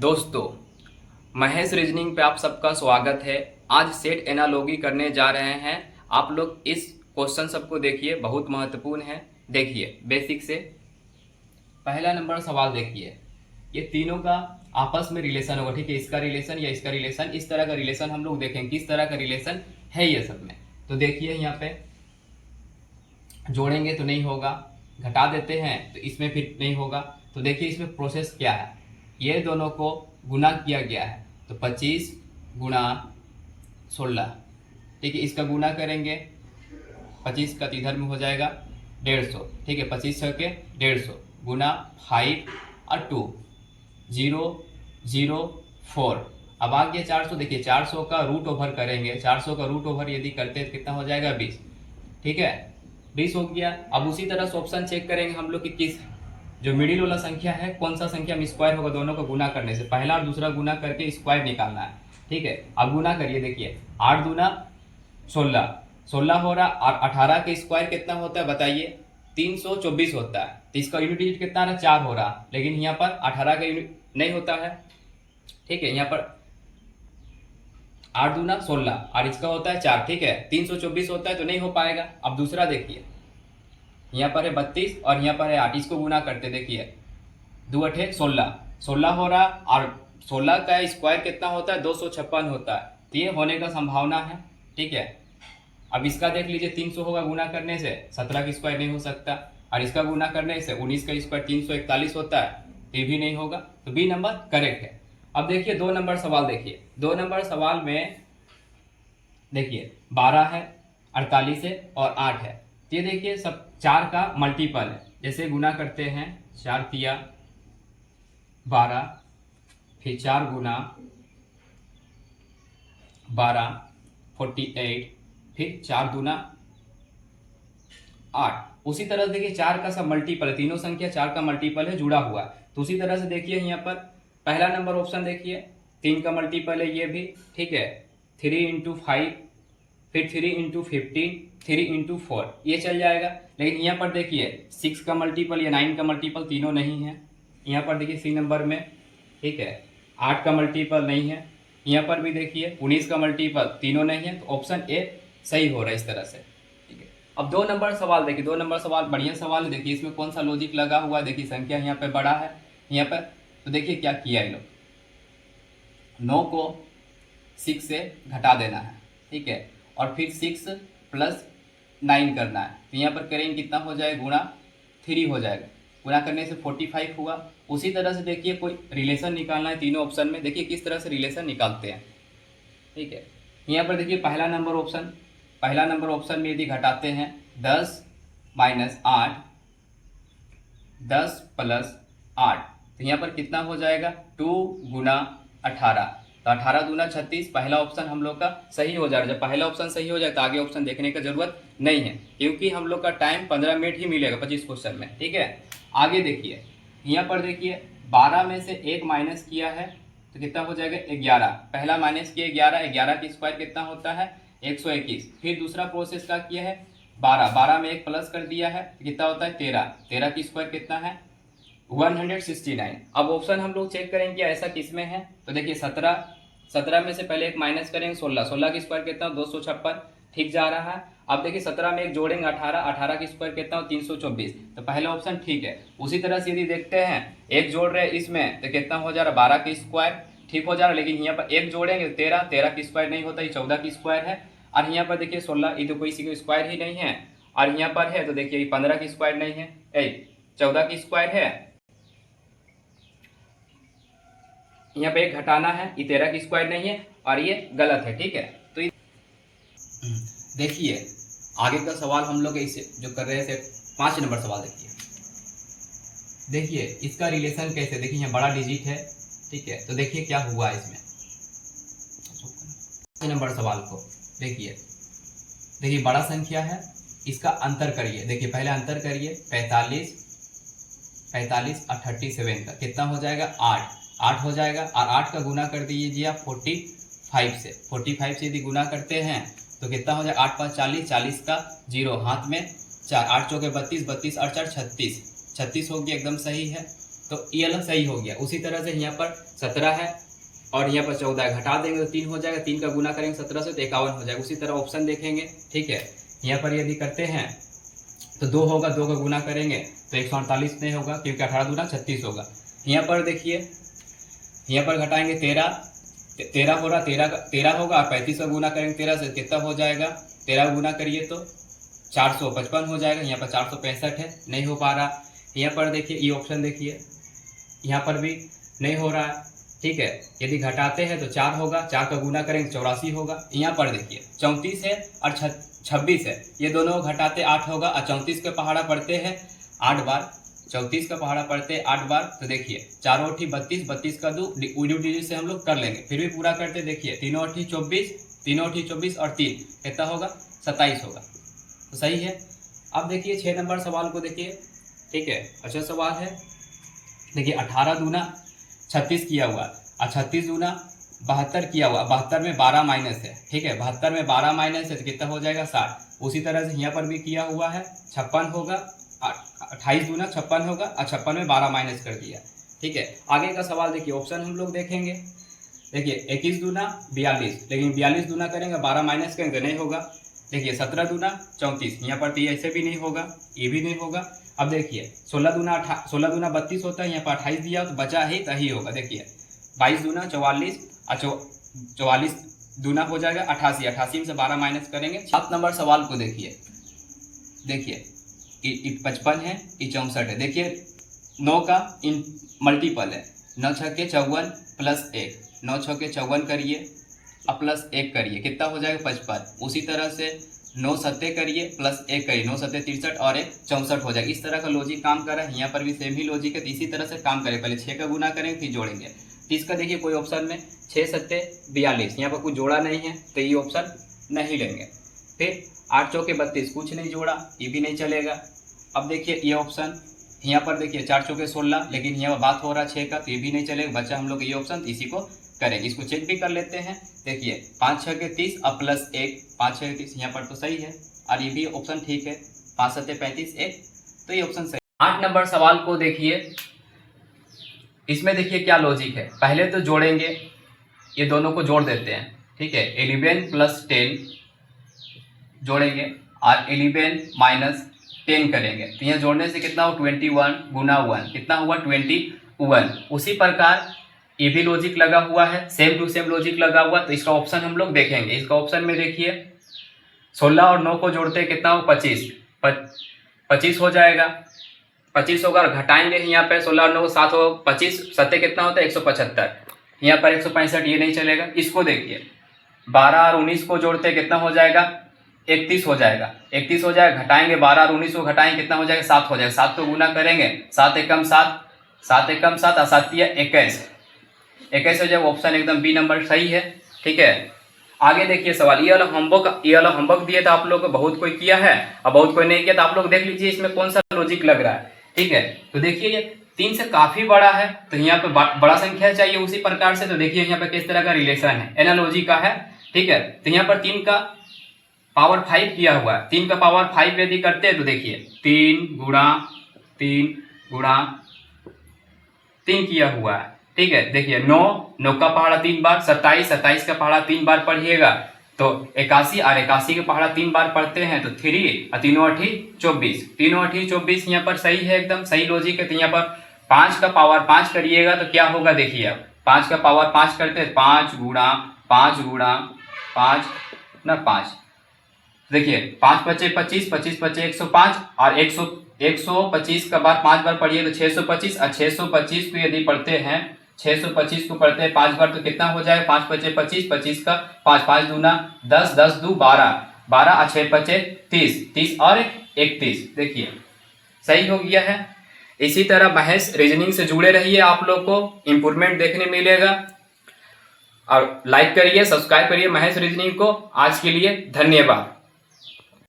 दोस्तों, महेश रीजनिंग पे आप सबका स्वागत है। आज सेट एनालॉजी करने जा रहे हैं। आप लोग इस क्वेश्चन सबको देखिए, बहुत महत्वपूर्ण है। देखिए बेसिक से पहला नंबर सवाल देखिए। ये तीनों का आपस में रिलेशन होगा, ठीक है। इसका रिलेशन या इसका रिलेशन, इस तरह का रिलेशन हम लोग देखेंगे किस तरह का रिलेशन है ये सब में। तो देखिए यहाँ पे जोड़ेंगे तो नहीं होगा, घटा देते हैं तो इसमें फिर नहीं होगा। तो देखिए इसमें प्रोसेस क्या है, ये दोनों को गुना किया गया है। तो 25 गुणा 16, ठीक है। इसका गुना करेंगे 25 का इधर में हो जाएगा 150, ठीक है। 25 छके 150 गुना 5 और 2 0 0 4। अब आ गया 400। देखिए 400 का रूट ओवर करेंगे, 400 का रूट ओवर यदि करते हैं तो कितना हो जाएगा 20, ठीक है। 20 हो गया। अब उसी तरह से ऑप्शन चेक करेंगे हम लोग कि किस जो मिडिल वाला संख्या है कौन सा संख्या में स्क्वायर होगा। दोनों को गुना करने से पहला और दूसरा गुना करके स्क्वायर निकालना है, ठीक है। अब गुना करिए, देखिए 8 दूना 16, 16 हो रहा और 18 के स्क्वायर कितना होता है बताइए, 324 होता है। तो इसका यूनिट डिजिट कितना रहा, 4 हो रहा, लेकिन यहाँ पर 18 का यूनिट नहीं होता है, ठीक है। यहाँ पर 8 दूना 16 और इसका होता है 4, ठीक है। 324 होता है तो नहीं हो पाएगा। अब दूसरा देखिए, यहाँ पर है 32 और यहाँ पर है 8, इसको गुना करते देखिए 2 8 16, 16 हो रहा और 16 का स्क्वायर कितना होता है 256 होता है। तो ये होने का संभावना है, ठीक है। अब इसका देख लीजिए 300 होगा गुना करने से, 17 का स्क्वायर नहीं हो सकता, और इसका गुना करने से 19 का स्क्वायर 341 होता है, ये भी नहीं होगा। तो बी नंबर करेक्ट है। अब देखिए 2 नंबर सवाल देखिए। 2 नंबर सवाल में देखिए 12 है, 48 है और 8 है। ये देखिए सब 4 का मल्टीपल है। जैसे गुना करते हैं 4 तिया 12, फिर 4 गुना 12 48, फिर 4 दूना 8। उसी तरह से देखिए 4 का सब मल्टीपल है, तीनों संख्या 4 का मल्टीपल है, जुड़ा हुआ। तो उसी तरह से देखिए यहाँ पर पहला नंबर ऑप्शन देखिए 3 का मल्टीपल है ये भी, ठीक है। 3 इंटू 5, फिर 3 इंटू 15, 3 इंटू 4, ये चल जाएगा। लेकिन यहाँ पर देखिए 6 का मल्टीपल या 9 का मल्टीपल तीनों नहीं है। यहाँ पर देखिए सी नंबर में, ठीक है, 8 का मल्टीपल नहीं है। यहाँ पर भी देखिए 19 का मल्टीपल तीनों नहीं है। तो ऑप्शन ए सही हो रहा है इस तरह से, ठीक है। अब 2 नंबर सवाल देखिए। 2 नंबर सवाल बढ़िया सवाल है। देखिए इसमें कौन सा लॉजिक लगा हुआ है, देखिए संख्या यहाँ पे बड़ा है यहाँ पर। तो देखिए क्या किया इन लोग, 9 को 6 से घटा देना है, ठीक है, और फिर 6 प्लस 9 करना है। तो यहाँ पर करेंगे कितना हो जाएगा, गुणा 3 हो जाएगा। गुणा करने से 45 हुआ। उसी तरह से देखिए कोई रिलेशन निकालना है तीनों ऑप्शन में, देखिए किस तरह से रिलेशन निकालते हैं, ठीक है। यहाँ पर देखिए पहला नंबर ऑप्शन में यदि घटाते हैं 10 माइनस 8, 10 प्लस 8, तो यहाँ पर कितना हो जाएगा 2 गुना 18। तो 18 दूना 36, पहला ऑप्शन हम लोग का सही हो जाएगा। जब पहला ऑप्शन सही हो जाए तो आगे ऑप्शन देखने का जरूरत नहीं है, क्योंकि हम लोग का टाइम 15 मिनट ही मिलेगा 25 क्वेश्चन में, ठीक है। आगे देखिए यहाँ पर देखिए 12 में से 1 माइनस किया है तो कितना हो जाएगा 11। पहला माइनस किया 11, 11 की स्क्वायर कितना होता है 121। फिर दूसरा प्रोसेस का किया है 12, 12 में 1 प्लस कर दिया है तो कितना होता है 13, 13 की स्क्वायर कितना है 169। अब ऑप्शन हम लोग चेक करेंगे ऐसा किस में है। तो देखिए 17 में से पहले 1 माइनस करेंगे 16, 16 की स्क्वायर कितना 256, ठीक जा रहा है। अब देखिए 17 में 1 जोड़ेंगे 18, 18 की स्क्वायर कितना हो 324। तो पहला ऑप्शन ठीक है। उसी तरह से यदि देखते हैं 1 जोड़ रहे इसमें तो कितना हो जा रहा 12 की स्क्वायर, ठीक हो जा रहा। लेकिन यहाँ पर 1 जोड़ेंगे 13, 13 की स्क्वायर नहीं होता, ये 14 की स्क्वायर है। और यहाँ पर देखिए 16, ये तो कोई सी स्क्वायर ही नहीं है। और यहाँ पर है तो देखिए ये 15 की स्क्वायर नहीं है, 14 की स्क्वायर है। यहाँ पे 1 घटाना है, ये 13 की स्क्वायर नहीं है और ये गलत है, ठीक है। तो देखिए आगे का सवाल हम लोग इसे जो कर रहे थे 5 नंबर सवाल देखिए इसका रिलेशन कैसे। देखिए यहाँ बड़ा डिजिट है, ठीक है। तो देखिए क्या हुआ इसमें 5 नंबर सवाल को देखिए बड़ा संख्या है, इसका अंतर करिए। देखिए पहले अंतर करिए 45 और 37 का कितना हो जाएगा 8 हो जाएगा। और 8 का गुना कर दीजिए आप 45 से यदि गुना करते हैं तो कितना हो जाएगा 8 5 40, 40 का 0 हाथ में 4, 8 चौके 32, 32 और 4 36 हो गया, एकदम सही है। तो ये वाला सही हो गया। उसी तरह से यहाँ पर 17 है और यहाँ पर 14 है, घटा देंगे तो 3 हो जाएगा, 3 का गुना करेंगे 17 से तो 51 हो जाएगा। उसी तरह ऑप्शन देखेंगे, ठीक है। यहाँ पर यदि करते हैं तो 2 होगा, 2 का गुना करेंगे तो 148 नहीं होगा क्योंकि 18 दूना 36 होगा। यहाँ पर देखिए, यहाँ पर घटाएंगे 13 हो रहा, 13 होगा और 35 का गुना करेंगे 13 से कितना हो जाएगा, 13 का गुना करिए तो 455 हो जाएगा। यहाँ पर 465 है, नहीं हो पा रहा। यहाँ पर देखिए ये ऑप्शन देखिए, यहाँ पर भी नहीं हो रहा है, ठीक है। यदि घटाते हैं तो 4 होगा, 4 का गुना करेंगे 84 होगा। यहाँ पर देखिए 34 है और 26 है, ये दोनों घटाते 8 होगा और 34 का पहाड़ा पढ़ते हैं 8 बार, 34 का पहाड़ा पढ़ते हैं 8 बार। तो देखिए 4 8 32, 32 का 2 उड़ू डिजिट से हम लोग कर लेंगे, फिर भी पूरा करते देखिए 3 8 24, 3 8 24 और 3 कितना होगा 27 होगा, तो सही है। अब देखिए 6 नंबर सवाल को देखिए, ठीक है। अच्छा सवाल है, देखिए 18 दूना 36 किया हुआ और 36 दूना 72 किया हुआ, 72 में 12 माइनस है, ठीक है। 72 में 12 माइनस है तो कितना हो जाएगा 60। उसी तरह से यहाँ पर भी किया हुआ है, 56 होगा, 28 दूना 56 होगा और 56 में 12 माइनस कर दिया, ठीक है। आगे का सवाल देखिए, ऑप्शन हम लोग देखेंगे। देखिए 21 दूना 42, लेकिन 42 दूना करेंगे 12 माइनस करेंगे नहीं होगा। देखिए 17 दूना 34, यहाँ पर तो ऐसे भी नहीं होगा, ये भी नहीं होगा। अब देखिए 16 दूना 32 होता है, यहाँ पर 28 दिया तो बचा ही तो ही होगा। देखिए 22 दूना 44 और 44 दूना हो जाएगा 88, 88 में से 12 माइनस करेंगे। 7 नंबर सवाल को देखिए, देखिए 55 है, ये 64 है। देखिए 9 का इन मल्टीपल है, 9 छक्के 54 प्लस 1, 9 छक्के 54 करिए और प्लस 1 करिए, कितना हो जाएगा 55। उसी तरह से 9 सत्ते करिए प्लस 1 करिए, 9 सत्ते 63 और 1 64 हो जाएगा। इस तरह का लॉजिक काम कर रहा है, यहाँ पर भी सेम ही लॉजिक है। तो इसी तरह से काम करें, पहले 6 का गुना करेंगे फिर जोड़ेंगे। तो इसका देखिए कोई ऑप्शन में 6 सत्ते 42, यहाँ पर कुछ जोड़ा नहीं है तो ये ऑप्शन नहीं लेंगे। फिर 8 चौके 32, कुछ नहीं जोड़ा, ये भी नहीं चलेगा। अब देखिए ये ऑप्शन, यहाँ पर देखिए 4 चौके 16, लेकिन यहाँ पर बात हो रहा है 6 का, तो ये भी नहीं चलेगा। बच्चा हम लोग ये ऑप्शन, इसी को करेंगे। इसको चेक भी कर लेते हैं। देखिए 5 छक्के 30 और प्लस 1, 5 छक्के 30, यहाँ पर तो सही है और ये भी ऑप्शन ठीक है। 5 सत्ते 35 1, तो ये ऑप्शन सही। 8 नंबर सवाल को देखिए, इसमें देखिए क्या लॉजिक है। पहले तो जोड़ेंगे, ये दोनों को जोड़ देते हैं, ठीक है। 11 प्लस 10 जोड़ेंगे और 11 माइनस 10 करेंगे, तो यहाँ जोड़ने से कितना हो 21 गुना 1, कितना हुआ 21। उसी प्रकार ये भी लॉजिक लगा हुआ है, सेम टू सेम लॉजिक लगा हुआ। तो इसका ऑप्शन हम लोग देखेंगे। इसका ऑप्शन में देखिए 16 और 9 को जोड़ते कितना हो 25 हो जाएगा, 25 होगा और घटाएंगे यहाँ पे 16 और 9 7 हो, 25 सत्ते कितना होता है 175, यहाँ पर 165, ये नहीं चलेगा। इसको देखिए 12 और 19 को जोड़ते कितना हो जाएगा 31 हो जाएगा, 31 हो जाएगा। घटाएंगे 12 और 19 को घटाएंगे कितना हो जाएगा 7 हो जाएगा। 7 को गुना करेंगे 7 एकम 7, 7 एकम 7 और 7 21 हो जाएगा। ऑप्शन एकदम बी नंबर सही है, ठीक है। आगे देखिए सवाल, ये वाला होमवर्क दिया था आप लोग को, बहुत कोई किया है और बहुत कोई नहीं किया, तो आप लोग देख लीजिए इसमें कौन सा लॉजिक लग रहा है, ठीक है। तो देखिए ये 3 से काफी बड़ा है, तो यहाँ पे बड़ा संख्या चाहिए उसी प्रकार से। तो देखिए यहाँ पे किस तरह का रिलेशन है, एनालॉजी का है, ठीक है। तो यहाँ पर 3 का पावर 5 किया हुआ है, 3 का पावर 5 यदि करते हैं तो देखिए 3 गुणा 3 किया हुआ है, ठीक है। देखिए 9 का पहाड़ा 3 बार, 27 का पहाड़ा 3 बार पढ़िएगा तो 81 और 81 के पहाड़ा 3 बार पढ़ते हैं तो 3 और 3 8 24, यहाँ पर सही है, एकदम सही लॉजिक है। तो यहाँ पर 5 का पावर 5 करिएगा तो क्या होगा देखिए, अब 5 का पावर 5 करते हैं 5 गुणा 5 ना 5, देखिए 5 बचे 25, 25 बचे 105 और 125 का बार 5 बार पढ़िए तो 625 और 625 को यदि पढ़ते हैं 625 को पढ़ते हैं 5 बार तो कितना हो जाएगा 5 बचे 25, 25 का 5 दूना 10, 10 दू 12 और 6 बचे 30 और 31, देखिए सही हो गया है। इसी तरह महज रीजनिंग से जुड़े रहिए, आप लोग को इंप्रूवमेंट देखने मिलेगा। और लाइक करिए, सब्सक्राइब करिए महज रीजनिंग को। आज के लिए धन्यवाद।